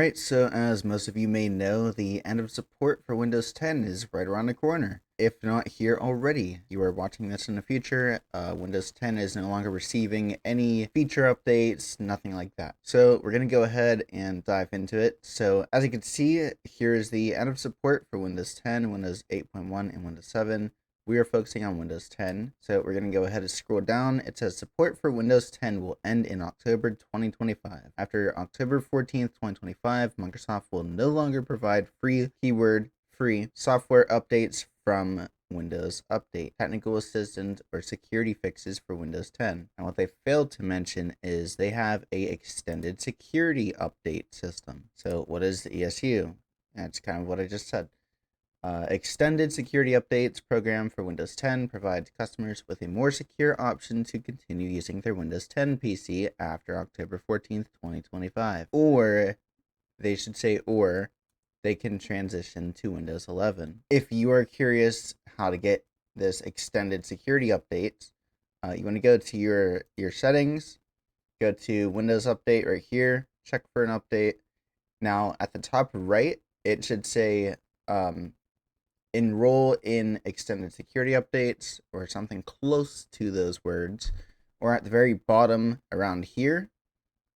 Alright, so as most of you may know, the end of support for Windows 10 is right around the corner. If not here already, you are watching this in the future, Windows 10 is no longer receiving any feature updates, nothing like that. So we're going to go ahead and dive into it. So as you can see, here's the end of support for Windows 10, Windows 8.1, and Windows 7. We are focusing on Windows 10. So we're going to go ahead and scroll down. It says support for Windows 10 will end in October 2025. After October 14th, 2025, Microsoft will no longer provide free software updates from Windows Update, technical assistance, or security fixes for Windows 10. And what they failed to mention is they have a extended security update system. So what is the ESU? That's kind of what I just said. Extended Security Updates program for Windows 10 provides customers with a more secure option to continue using their Windows 10 PC after October 14th, 2025. Or, they should say, or they can transition to Windows 11. If you are curious how to get this extended security update, you want to go to your settings, go to Windows Update right here, check for an update. Now, at the top right, it should say enroll in extended security updates or something close to those words. Or at the very bottom around here,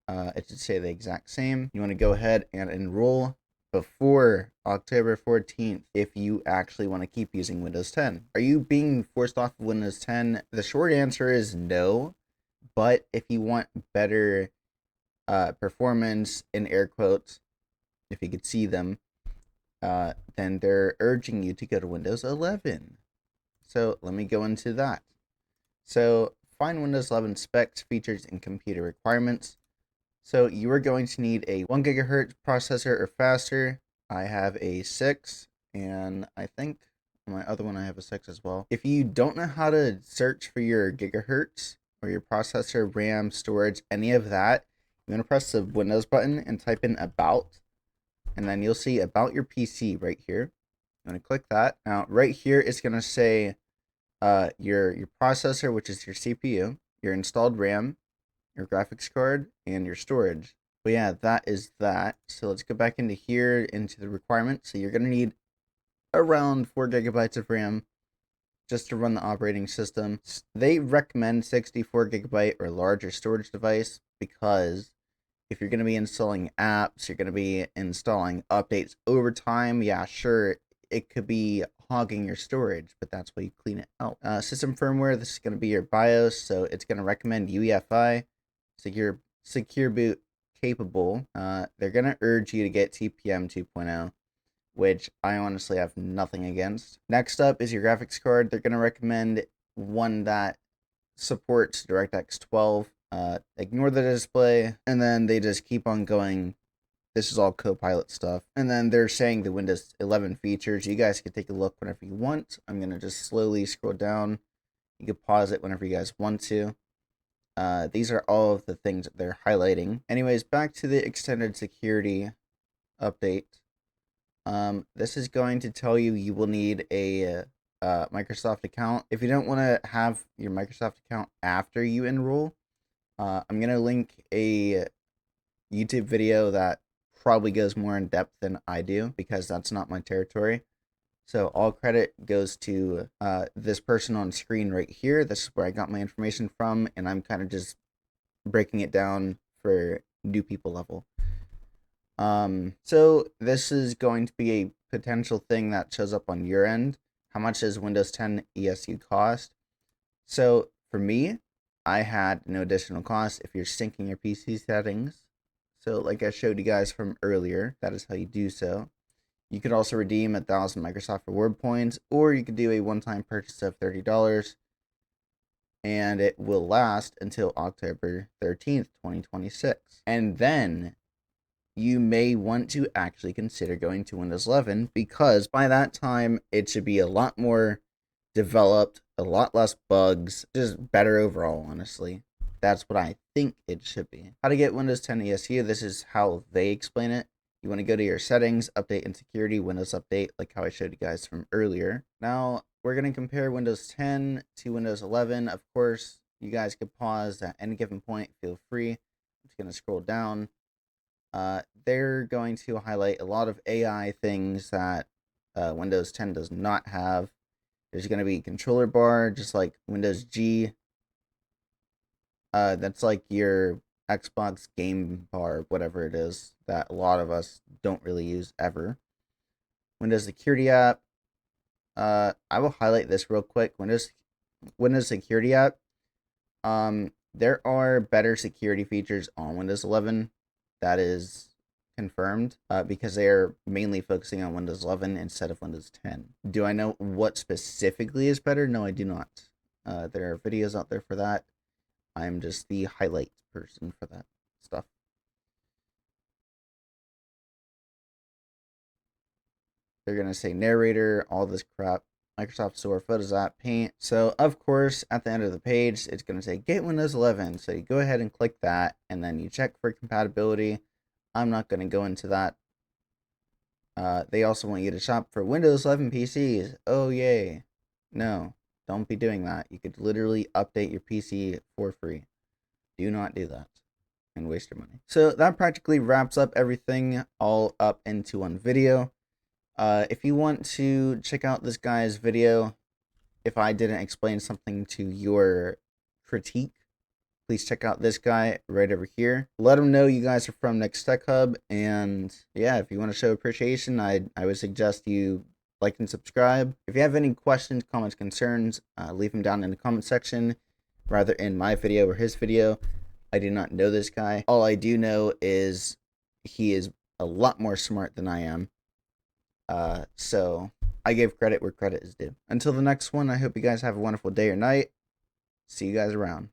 it should say the exact same. You want to go ahead and enroll before October 14th if you actually want to keep using Windows 10. Are you being forced off of Windows 10? The short answer is no, but if you want better performance, in air quotes, if you could see them, then they're urging you to go to Windows 11. So let me go into that. So find Windows 11 specs, features, and computer requirements. So you are going to need a 1 gigahertz processor or faster. I have a 6, and I think my other one I have a 6 as well. If you don't know how to search for your gigahertz or your processor, RAM, storage, any of that, you're going to press the Windows button and type in about, and then you'll see about your PC right here. I'm going to click that. Now right here it's going to say your processor, which is your CPU, your installed RAM, your graphics card, and your storage. But yeah, that is that. So let's go back into here, into the requirements. So you're going to need around 4 gigabytes of RAM just to run the operating system. They recommend 64 gigabyte or larger storage device because if you're going to be installing apps, you're going to be installing updates over time. Yeah, sure, it could be hogging your storage, but that's why you clean it out. System firmware, this is going to be your BIOS, so it's going to recommend UEFI, secure boot capable. They're going to urge you to get TPM 2.0, which I honestly have nothing against. Next up is your graphics card. They're going to recommend one that supports DirectX 12. Ignore the display, and then they just keep on going. This is all Copilot stuff. And then they're saying the Windows 11 features. You guys can take a look whenever you want. I'm going to just slowly scroll down. You can pause it whenever you guys want to. These are all of the things that they're highlighting. Anyways, back to the extended security update. This is going to tell you you will need a Microsoft account. If you don't want to have your Microsoft account after you enroll, I'm going to link a YouTube video that probably goes more in depth than I do because that's not my territory. So all credit goes to this person on screen right here. This is where I got my information from, and I'm kind of just breaking it down for new people level. So this is going to be a potential thing that shows up on your end. How much does Windows 10 ESU cost? So for me, I had no additional cost if you're syncing your PC settings. So like I showed you guys from earlier, that is how you do so. You could also redeem 1,000 Microsoft Reward points, or you could do a one-time purchase of $30, and it will last until October 13th, 2026. And then you may want to actually consider going to Windows 11 because by that time it should be a lot more developed, a lot less bugs, just better overall, honestly. That's what I think it should be. How to get Windows 10 ESU, this is how they explain it. You want to go to your settings, update and security, Windows Update, like how I showed you guys from earlier. Now, we're going to compare Windows 10 to Windows 11. Of course, you guys could pause at any given point, feel free. I'm just going to scroll down. they're going to highlight a lot of AI things that Windows 10 does not have. There's going to be controller bar, just like Windows G. That's like your Xbox game bar, whatever it is, that a lot of us don't really use ever. Windows Security app. I will highlight this real quick. Windows Security app. There are better security features on Windows 11. That is confirmed because they are mainly focusing on Windows 11 instead of Windows 10. Do I know what specifically is better? No, I do not. There are videos out there for that. I'm just the highlight person for that stuff. They're going to say narrator, all this crap. Microsoft Store, Photos app, Paint. So, of course, at the end of the page, it's going to say get Windows 11. So, you go ahead and click that, and then you check for compatibility. I'm not going to go into that. They also want you to shop for Windows 11 PCs. Oh, yay. No, don't be doing that. You could literally update your PC for free. Do not do that and waste your money. So, that practically wraps up everything all up into one video. If you want to check out this guy's video, if I didn't explain something to your critique, please check out this guy right over here. Let him know you guys are from Next Tech Hub, and yeah, if you want to show appreciation, I would suggest you like and subscribe. If you have any questions, comments, concerns, leave them down in the comment section, rather in my video or his video. I do not know this guy. All I do know is he is a lot more smart than I am. So I give credit where credit is due. Until the next one, I hope you guys have a wonderful day or night. See you guys around.